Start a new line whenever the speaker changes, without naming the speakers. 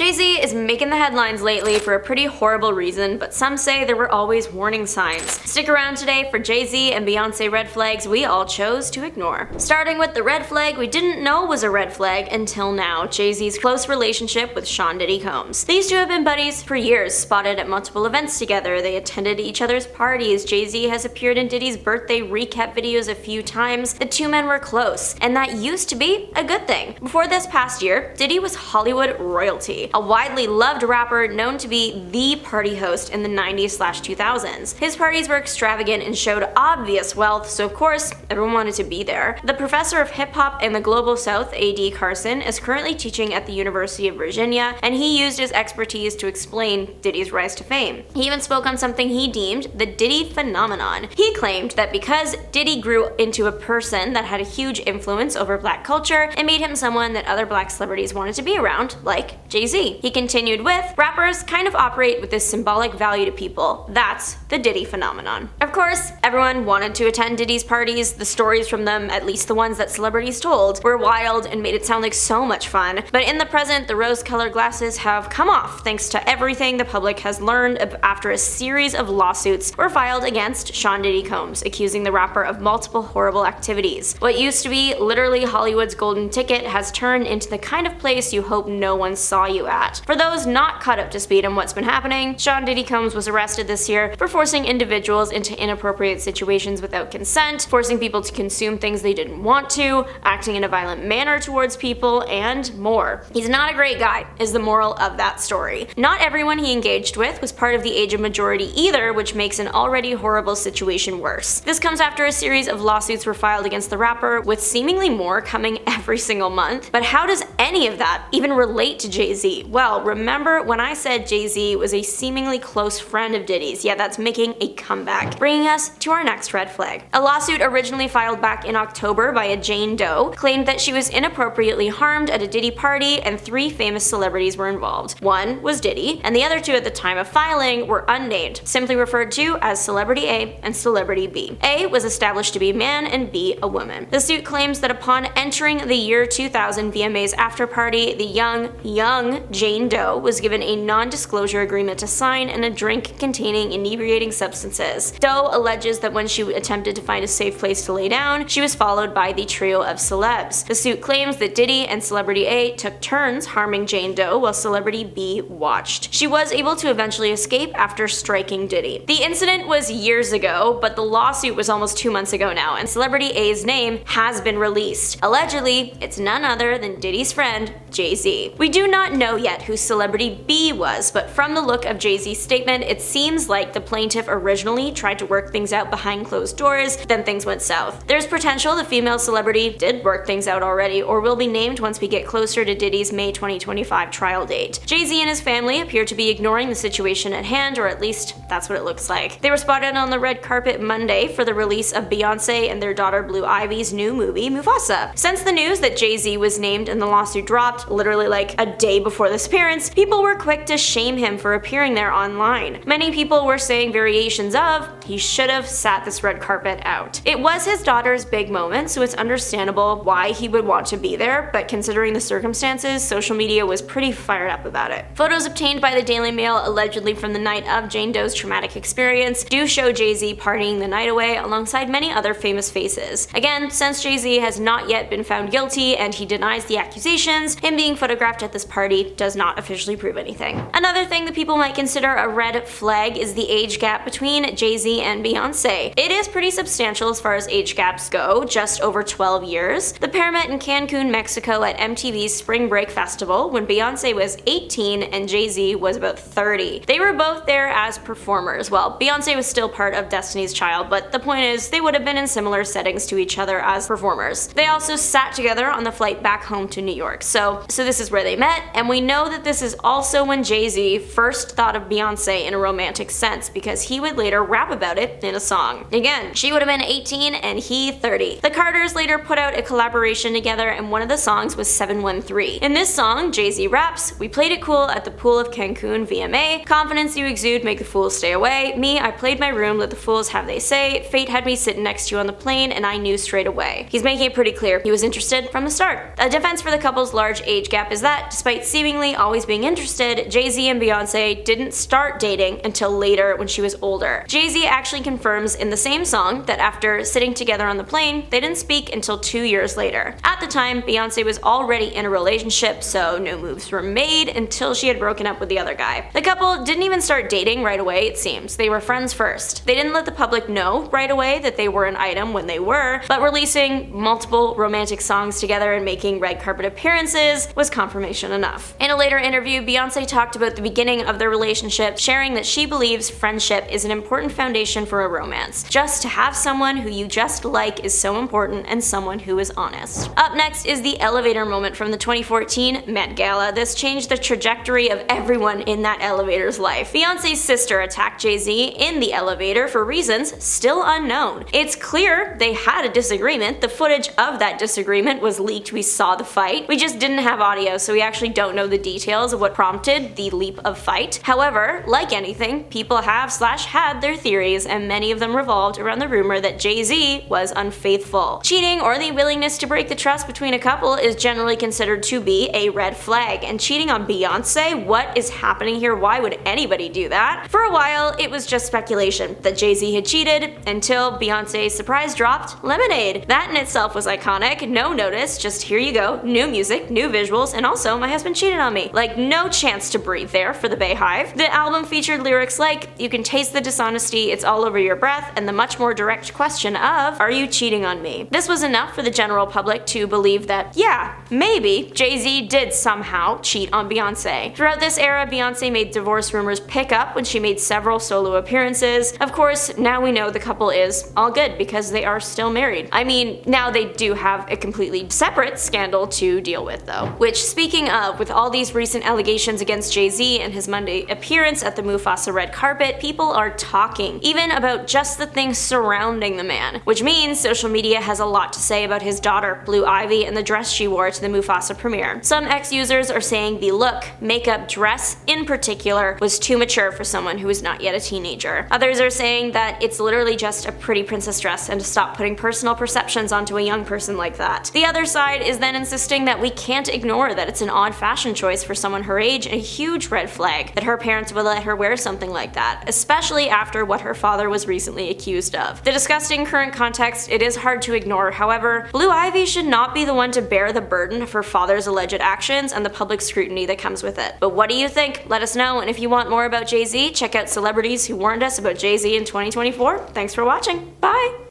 Jay-Z is making the headlines lately for a pretty horrible reason, but some say there were always warning signs. Stick around today for Jay-Z and Beyoncé red flags we all chose to ignore. Starting with the red flag we didn't know was a red flag until now, Jay-Z's close relationship with Sean Diddy Combs. These two have been buddies for years, spotted at multiple events together. They attended each other's parties. Jay-Z has appeared in Diddy's birthday recap videos a few times. The two men were close, and that used to be a good thing. Before this past year, Diddy was Hollywood royalty, a widely loved rapper known to be the party host in the 90s/2000s. His parties were extravagant and showed obvious wealth, so of course, everyone wanted to be there. The professor of hip-hop in the Global South, A.D. Carson, is currently teaching at the University of Virginia, and he used his expertise to explain Diddy's rise to fame. He even spoke on something he deemed the Diddy phenomenon. He claimed that because Diddy grew into a person that had a huge influence over black culture, it made him someone that other black celebrities wanted to be around, like Jay-Z. He continued with, rappers kind of operate with this symbolic value to people. That's the Diddy phenomenon. Of course, everyone wanted to attend Diddy's parties. The stories from them, at least the ones that celebrities told, were wild and made it sound like so much fun. But in the present, the rose-colored glasses have come off thanks to everything the public has learned after a series of lawsuits were filed against Sean Diddy Combs, accusing the rapper of multiple horrible activities. What used to be literally Hollywood's golden ticket has turned into the kind of place you hope no one saw you at. For those not caught up to speed on what's been happening, Sean Diddy Combs was arrested this year for forcing individuals into inappropriate situations without consent, forcing people to consume things they didn't want to, acting in a violent manner towards people, and more. He's not a great guy, is the moral of that story. Not everyone he engaged with was part of the age of majority either, which makes an already horrible situation worse. This comes after a series of lawsuits were filed against the rapper, with seemingly more coming every single month. But how does any of that even relate to Jay-Z? Well, remember when I said Jay-Z was a seemingly close friend of Diddy's? Yeah, that's making a comeback, bringing us to our next red flag. A lawsuit originally filed back in October by a Jane Doe claimed that she was inappropriately harmed at a Diddy party, and 3 famous celebrities were involved. One was Diddy, and the other 2 at the time of filing were unnamed, simply referred to as Celebrity A and Celebrity B. A was established to be a man and B a woman. The suit claims that upon entering the year 2000 VMA's after party, the young Jane Doe was given a non-disclosure agreement to sign and a drink containing inebriating substances. Doe alleges that when she attempted to find a safe place to lay down, she was followed by the trio of celebs. The suit claims that Diddy and Celebrity A took turns harming Jane Doe while Celebrity B watched. She was able to eventually escape after striking Diddy. The incident was years ago, but the lawsuit was almost 2 months ago now, and Celebrity A's name has been released. Allegedly, it's none other than Diddy's friend, Jay-Z. We do not know yet who Celebrity B was, but from the look of Jay-Z's statement, it seems like the plaintiff originally tried to work things out behind closed doors, then things went south. There's potential the female celebrity did work things out already, or will be named once we get closer to Diddy's May 2025 trial date. Jay-Z and his family appear to be ignoring the situation at hand, or at least that's what it looks like. They were spotted on the red carpet Monday for the release of Beyonce and their daughter Blue Ivy's new movie, Mufsa. Since the news that Jay-Z was named and the lawsuit dropped, literally like a day before this appearance, people were quick to shame him for appearing there online. Many people were saying variations of, he should have sat this red carpet out. It was his daughter's big moment, so it's understandable why he would want to be there, but considering the circumstances, social media was pretty fired up about it. Photos obtained by the Daily Mail allegedly from the night of Jane Doe's traumatic experience do show Jay-Z partying the night away alongside many other famous faces. Again, since Jay-Z has not yet been found guilty and he denies the accusations, him being photographed at this party does not officially prove anything. Another thing that people might consider a red flag is the age gap between Jay-Z and Beyoncé. It is pretty substantial as far as age gaps go, just over 12 years. The pair met in Cancun, Mexico at MTV's Spring Break Festival when Beyoncé was 18 and Jay-Z was about 30. They were both there as performers. Well, Beyoncé was still part of Destiny's Child, but the point is they would have been in similar settings to each other as performers. They also sat together on the flight back home to New York. So this is where they met, and we know that this is also when Jay-Z first thought of Beyoncé in a romantic sense, because he would later rap about it in a song. Again, she would have been 18 and he 30. The Carters later put out a collaboration together, and one of the songs was 713. In this song, Jay-Z raps, "We played it cool at the pool of Cancun VMA. Confidence you exude, make the fools stay away. Me, I played my room, let the fools have they say. Fate had me sitting next to you on the plane, and I knew straight away." He's making it pretty clear he was interested from the start. A defense for the couple's large age gap is that, despite seemingly seemingly always being interested, Jay-Z and Beyoncé didn't start dating until later when she was older. Jay-Z actually confirms in the same song that after sitting together on the plane, they didn't speak until 2 years later. At the time, Beyoncé was already in a relationship, so no moves were made until she had broken up with the other guy. The couple didn't even start dating right away, it seems. They were friends first. They didn't let the public know right away that they were an item when they were, but releasing multiple romantic songs together and making red carpet appearances was confirmation enough. In a later interview, Beyoncé talked about the beginning of their relationship, sharing that she believes friendship is an important foundation for a romance. Just to have someone who you just like is so important, and someone who is honest. Up next is the elevator moment from the 2014 Met Gala. This changed the trajectory of everyone in that elevator's life. Beyoncé's sister attacked Jay-Z in the elevator for reasons still unknown. It's clear they had a disagreement. The footage of that disagreement was leaked. We saw the fight. We just didn't have audio, so we actually don't know the details of what prompted the leap of fight. However, like anything, people have/had their theories, and many of them revolved around the rumor that Jay-Z was unfaithful. Cheating, or the willingness to break the trust between a couple, is generally considered to be a red flag, and cheating on Beyoncé? What is happening here? Why would anybody do that? For a while, it was just speculation that Jay-Z had cheated, until Beyoncé's surprise dropped Lemonade. That in itself was iconic. No notice, just here you go, new music, new visuals, and also my husband cheated on me. Like, no chance to breathe there for the Bayhive. The album featured lyrics like, "You can taste the dishonesty, it's all over your breath," and the much more direct question of, "Are you cheating on me?" This was enough for the general public to believe that, yeah, maybe Jay-Z did somehow cheat on Beyoncé. Throughout this era, Beyoncé made divorce rumors pick up when she made several solo appearances. Of course, now we know the couple is all good because they are still married. I mean, now they do have a completely separate scandal to deal with though. Which, speaking of, with all these recent allegations against Jay-Z and his Monday appearance at the Mufasa red carpet, people are talking, even about just the things surrounding the man. Which means social media has a lot to say about his daughter, Blue Ivy, and the dress she wore to the Mufasa premiere. Some ex-users are saying the look, makeup, dress in particular, was too mature for someone who is not yet a teenager. Others are saying that it's literally just a pretty princess dress and to stop putting personal perceptions onto a young person like that. The other side is then insisting that we can't ignore that it's an odd fashion choice for someone her age, and a huge red flag that her parents would let her wear something like that, especially after what her father was recently accused of. The disgusting current context, it is hard to ignore. However, Blue Ivy should not be the one to bear the burden of her father's alleged actions and the public scrutiny that comes with it. But what do you think? Let us know, and if you want more about Jay-Z, check out Celebrities Who Warned Us About Jay-Z in 2024. Thanks for watching. Bye!